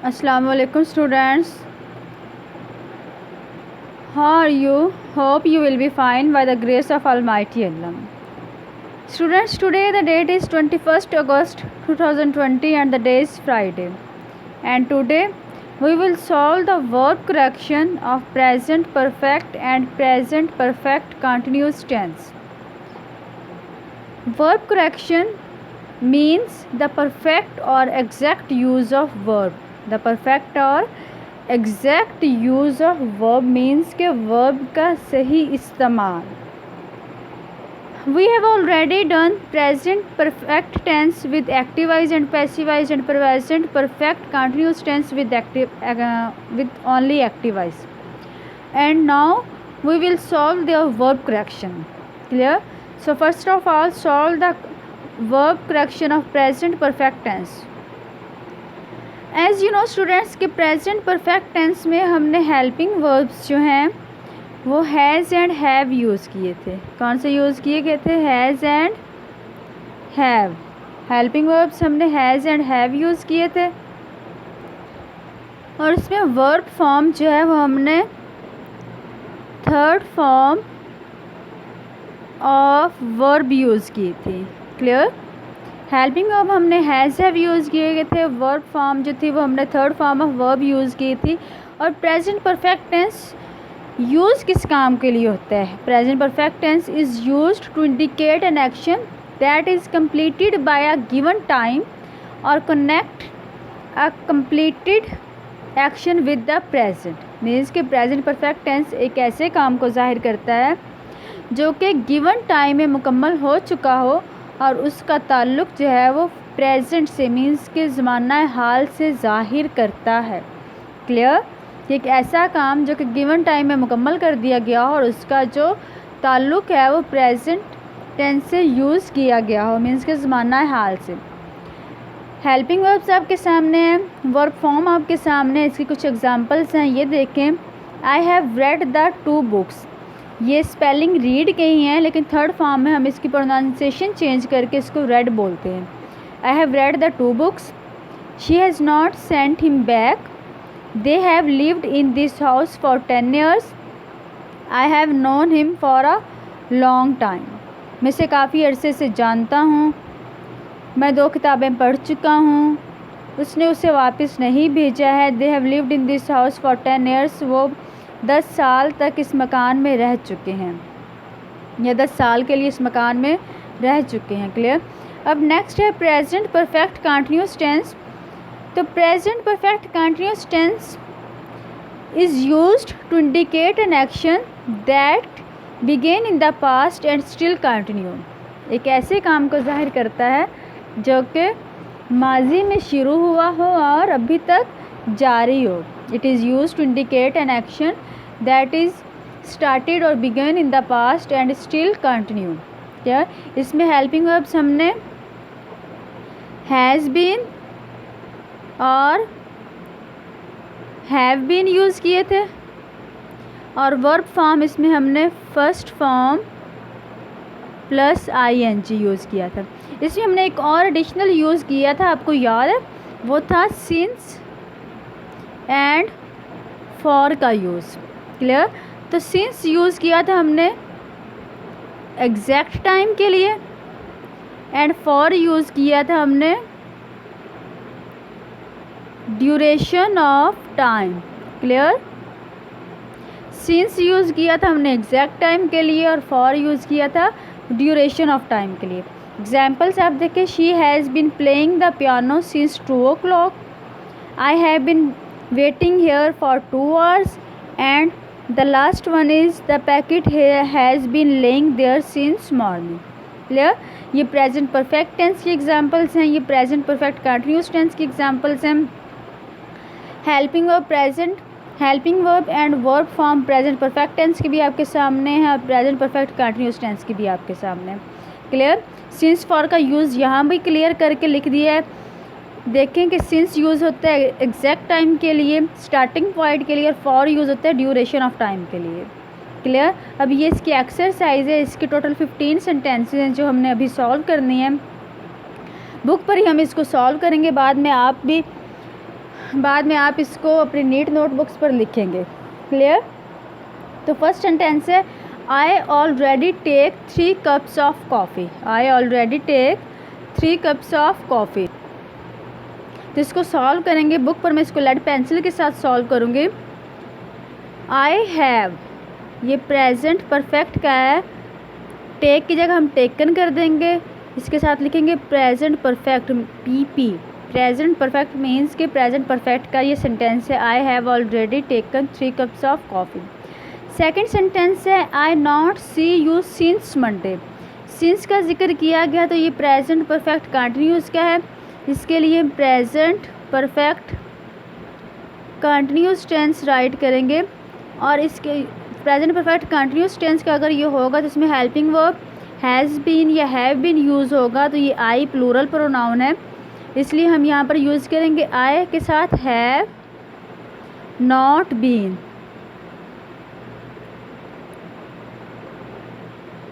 Assalamu alaikum students. How are you? Hope you will be fine by the grace of Almighty Allah. Students, today the date is 21st August 2020 and the day is Friday. And today we will solve the verb correction of present perfect and present perfect continuous tense. Verb correction means the perfect or exact use of verb. The perfect और exact use of verb means के verb का सही इस्तेमाल. We have already done present perfect tense with active voice and passive voice and present perfect continuous tense with only active voice. And now we will solve their verb correction. Clear? So first of all, solve the verb correction of present perfect tense. As you know students के present perfect tense में हमने helping verbs जो हैं वो has and have use किए थे. कौन से यूज़ किए गए थे? Has and have. Helping verbs हमने हैज़ एंड हैव यूज़ किए थे. और इसमें वर्ब फॉर्म जो है वो हमने third form of verb use की थी. क्लियर? हेल्पिंग वर्ब हमने हैज़ हैव यूज़ किए गए थे. वर्ब फॉर्म जो थी वो हमने third form of verb use की थी. और प्रेजेंट परफेक्ट टेंस यूज़ किस काम के लिए होता है? Present perfect tense is used to indicate an action that is completed by a given time or connect a completed action with the present. Means कि प्रेजेंट परफेक्ट टेंस एक ऐसे काम को ज़ाहिर करता है जो कि गिवन टाइम में मुकम्मल हो चुका हो और उसका ताल्लुक़ जो है वो प्रेजेंट से मीन्स के ज़माना हाल से ज़ाहिर करता है. क्लियर? एक ऐसा काम जो कि गिवन टाइम में मुकम्मल कर दिया गया हो और उसका जो ताल्लुक़ है वो प्रेजेंट टेंस से यूज़ किया गया हो मीन्स के ज़माना हाल से. हेल्पिंग वर्ब्स आपके सामने हैं. वर्ब फॉर्म आपके सामने है. इसकी कुछ एग्जांपल्स हैं, ये देखें. I have read the 2 books. ये स्पेलिंग रीड गई हैं लेकिन थर्ड फॉर्म में हम इसकी प्रोनाउंसिएशन चेंज करके इसको रेड बोलते हैं. I have read the 2 books. She has not sent him back. They have lived in this house for 10 years. I have known him for a long time. मैं इसे काफ़ी अरसे से जानता हूँ. मैं 2 किताबें पढ़ चुका हूँ. उसने उसे वापस नहीं भेजा है. They have lived in this house for 10 years. वो 10 साल तक इस मकान में रह चुके हैं या 10 साल के लिए इस मकान में रह चुके हैं. क्लियर? अब नेक्स्ट है प्रेजेंट परफेक्ट कंटिन्यूस टेंस. तो present perfect continuous tense is used to indicate an action that begin in the past and still continue. एक ऐसे काम को जाहिर करता है जो कि माजी में शुरू हुआ हो और अभी तक जारी हो. It is used to indicate an action that is started or began in the past and still continue. क्या? इसमें हेल्पिंग वर्ब्स हमने हैज़ बीन और हैव बीन यूज़ किए थे. और वर्ब फॉर्म इसमें हमने first form plus ING use किया था. इसमें हमने एक और एडिशनल यूज़ किया था, आपको याद है? वो था सिंस एंड फॉर का यूज़. क्लियर? तो सिंस यूज़ किया था हमने एग्जैक्ट टाइम के लिए एंड फॉर यूज़ किया था हमने duration of time. Clear? Since use किया था हमने एग्जैक्ट टाइम के लिए और फॉर यूज़ किया था ड्यूरेशन ऑफ टाइम के लिए. एग्जाम्पल्स आप देखें. She has been playing the piano since 2 o'clock. I have been waiting here for 2 hours. And the last one is the packet here has been laying there since morning. Clear? ये present perfect tense की examples हैं. ये present perfect continuous tense की examples हैं. Helping verb present helping verb and verb form present perfect tense की भी आपके सामने है और प्रेजेंट परफेक्ट कंटिन्यूस टेंस की भी आपके सामने है. क्लियर? सिंस फॉर का यूज़ यहाँ भी क्लियर करके लिख दिया है. देखें कि सिंस यूज़ होता है एग्जैक्ट टाइम के लिए, स्टार्टिंग पॉइंट के लिए, और फॉर यूज़ होता है ड्यूरेशन ऑफ टाइम के लिए. क्लियर? अब ये इसकी एक्सरसाइज है. इसके टोटल 15 सेंटेंसेस हैं जो हमने अभी सॉल्व करनी है. बुक पर ही हम इसको सॉल्व करेंगे. बाद में आप भी बाद में आप इसको अपनी नीट नोटबुक्स पर लिखेंगे। क्लियर? तो फर्स्ट सेंटेंस है I already take 3 cups of coffee. I already take 3 cups of coffee. तो इसको सॉल्व करेंगे। बुक पर मैं इसको लेड पेंसिल के साथ सॉल्व करूँगी। आई हैव, ये प्रेजेंट परफेक्ट का है, टेक की जगह हम टेकन कर देंगे। इसके साथ लिखेंगे present perfect, PP। Present perfect means कि प्रेजेंट परफेक्ट का ये सेंटेंस है I have already taken 3 cups of coffee. Second sentence है I not see you since Monday. Since का जिक्र किया गया तो ये प्रेजेंट परफेक्ट कंटिन्यूस का है, इसके लिए present perfect continuous tense write करेंगे। और इसके प्रेजेंट परफेक्ट कंटिन्यूस टेंस का अगर ये होगा तो इसमें हेल्पिंग वर्ब हैज़ बीन या हैव बीन यूज़ होगा। तो ये आई प्लूरल प्रोनाउन है, इसलिए हम यहाँ पर यूज़ करेंगे आई के साथ have not been.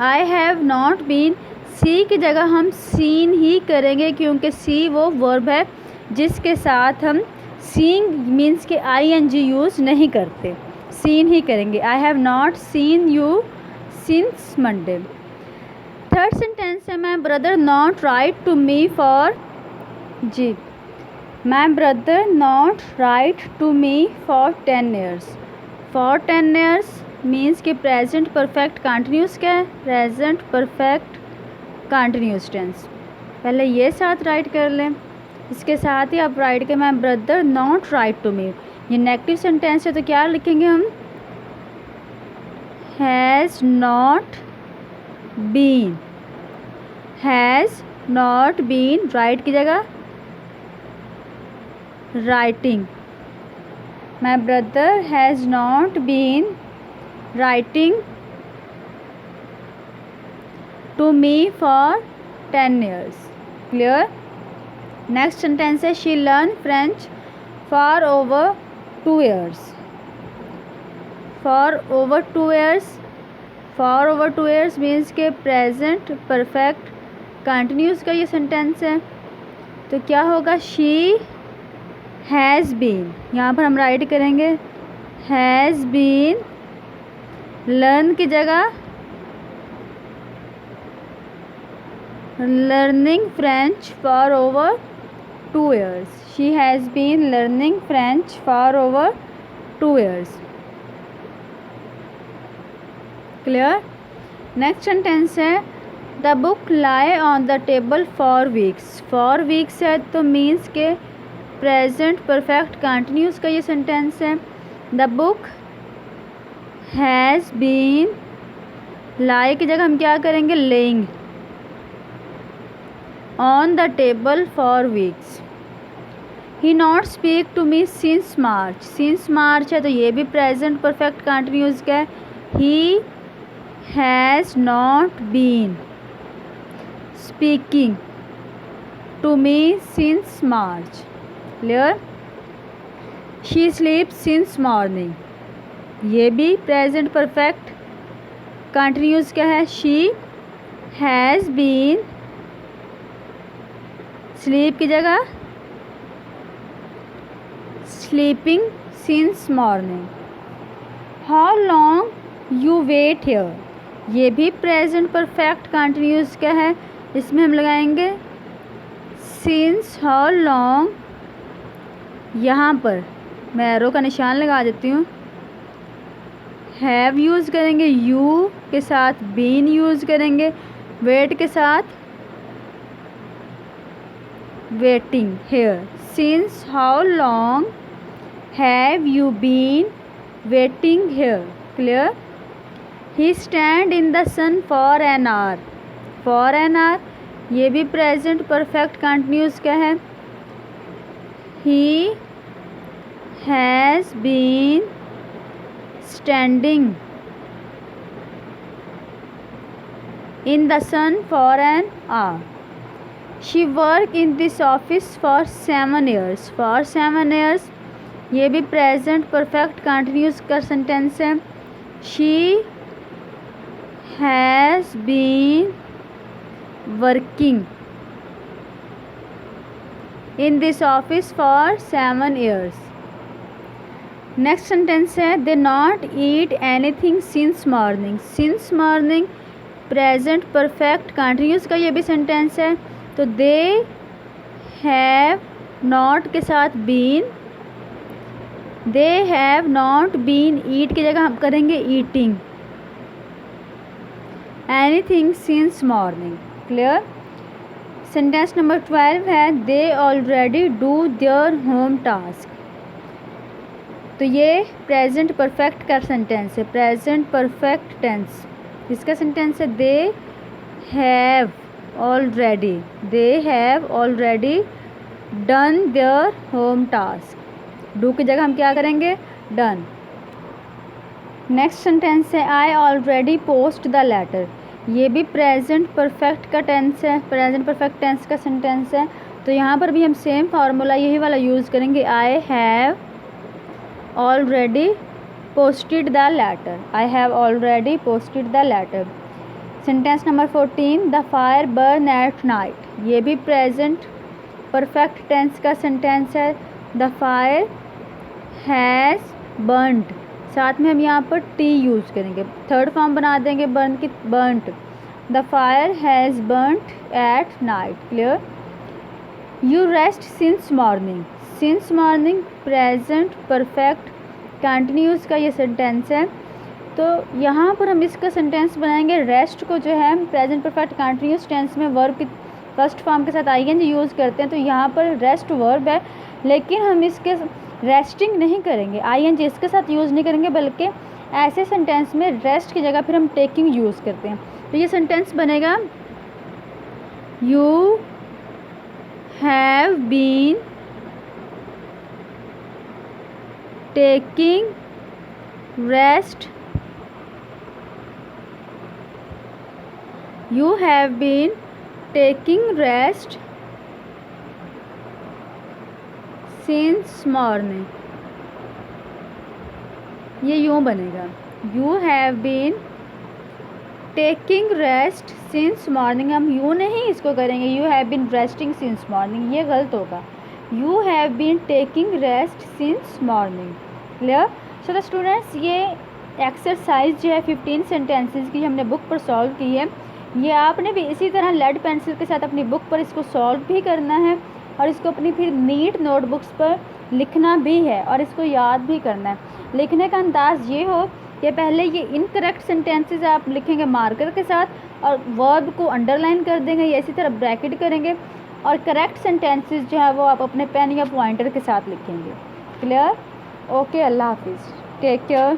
I have not been, see की जगह हम सीन ही करेंगे क्योंकि सी वो वर्ब है जिसके साथ हम सीइंग मीन्स के ING यूज़ नहीं करते, सीन ही करेंगे। I have not seen you since Monday. Third sentence है my brother not write to me for, जी, my brother not write to me for 10 years. For 10 years means कि present perfect continuous क्या है, present perfect continuous tense. पहले ये साथ right कर लें, इसके साथ ही आप राइट के my brother not write to me. ये नेगेटिव सेंटेंस है तो क्या लिखेंगे हम, has not been. Has not been write की जगह writing. My brother has not been writing to me for 10 years. Clear? Next sentence है she learn French for over 2 years. For over 2 years, for over 2 years means के present perfect continuous का ये sentence है। तो क्या होगा, she has been, यहाँ पर हम राइट करेंगे हैज़ बीन, लर्न की जगह learning French for over 2 years. She has been learning French for over 2 years. Clear? Next sentence है The book lie on the table for weeks. For weeks है तो means के present perfect continuous का ये sentence है। The book has been, lie की जगह हम क्या करेंगे, laying on the table for weeks. He not speak to me since March. Since March है तो ये भी present perfect continuous का है। He has not been speaking to me since March. Clear? She sleeps since morning. ये भी present perfect continuous का है। She has been, sleep की जगह sleeping since morning. How long you wait here. ये भी present perfect continuous का है, इसमें हम लगाएंगे since how long। यहाँ पर मैं एरो का निशान लगा देती हूँ। have यूज़ करेंगे, you के साथ been यूज़ करेंगे, wait के साथ waiting here. Since how long have you been waiting here? Clear? He stand in the sun for an hour. For an hour ये भी present perfect continuous का है। He has been standing in the sun for an hour. She work in this office for 7 years. For 7 years ये भी present perfect continuous का sentence है। She has been working in this office for 7 years। Next sentence है they not eat anything since morning. Since morning present perfect continuous का ये भी sentence है। तो दे हैव नॉट के साथ been, they have not been, eat की जगह हम करेंगे eating, anything since morning. Clear. Sentence number 12 है they already do their home task. तो ये प्रेजेंट परफेक्ट का सेंटेंस है, प्रेजेंट परफेक्ट टेंस। इसका सेंटेंस है they have already, they have already done their home task. Do की जगह हम क्या करेंगे डन। नेक्स्ट सेंटेंस है I already post the letter. ये भी प्रेजेंट परफेक्ट का टेंस है, प्रेजेंट परफेक्ट टेंस का सेंटेंस है। तो यहाँ पर भी हम सेम फार्मूला यही वाला यूज़ करेंगे, I have already posted the letter, I have already posted the letter. Sentence number 14 the fire burn at night. ये भी प्रेजेंट परफेक्ट टेंस का सेंटेंस है। द फायर हैज़ बर्नड, साथ में हम यहाँ पर टी यूज़ करेंगे, थर्ड फॉर्म बना देंगे बर्न की, burnt. The fire has burnt at night. Clear. You rest since morning. Since morning present perfect continuous का ये सेंटेंस है। तो यहाँ पर हम इसका सेंटेंस बनाएंगे रेस्ट को जो है प्रेजेंट परफेक्ट कंटिन्यूस टेंस में वर्ब की फर्स्ट फॉर्म के साथ आईएनजी यूज़ करते हैं। तो यहाँ पर रेस्ट वर्ब है, लेकिन हम इसके रेस्टिंग नहीं करेंगे, आईएनजी इसके साथ यूज़ नहीं करेंगे, बल्कि ऐसे सेंटेंस में रेस्ट की जगह फिर हम टेकिंग यूज़ करते हैं। तो ये सेंटेंस बनेगा you have been taking rest, you have been taking rest since morning. ये यूँ बनेगा you have been taking rest since morning. हम यूँ नहीं इसको करेंगे you have been resting since morning, ये गलत होगा। You have been taking rest since morning. Clear. So the students, ये एक्सरसाइज जो है 15 सेंटेंसेस की हमने बुक पर सॉल्व की है। ये आपने भी इसी तरह लेड पेंसिल के साथ अपनी बुक पर इसको सॉल्व भी करना है और इसको अपनी फिर नीट नोटबुक्स पर लिखना भी है और इसको याद भी करना है। लिखने का अंदाज़ ये हो कि पहले ये इनकरेक्ट सेंटेंसेस आप लिखेंगे मार्कर के साथ और वर्ब को अंडरलाइन कर देंगे या इसी तरह ब्रैकेट करेंगे, और करेक्ट सेंटेंसेस जो है वो आप अपने पेन या पॉइंटर के साथ लिखेंगे। क्लियर। ओके, अल्लाह हाफिज़, टेक केयर।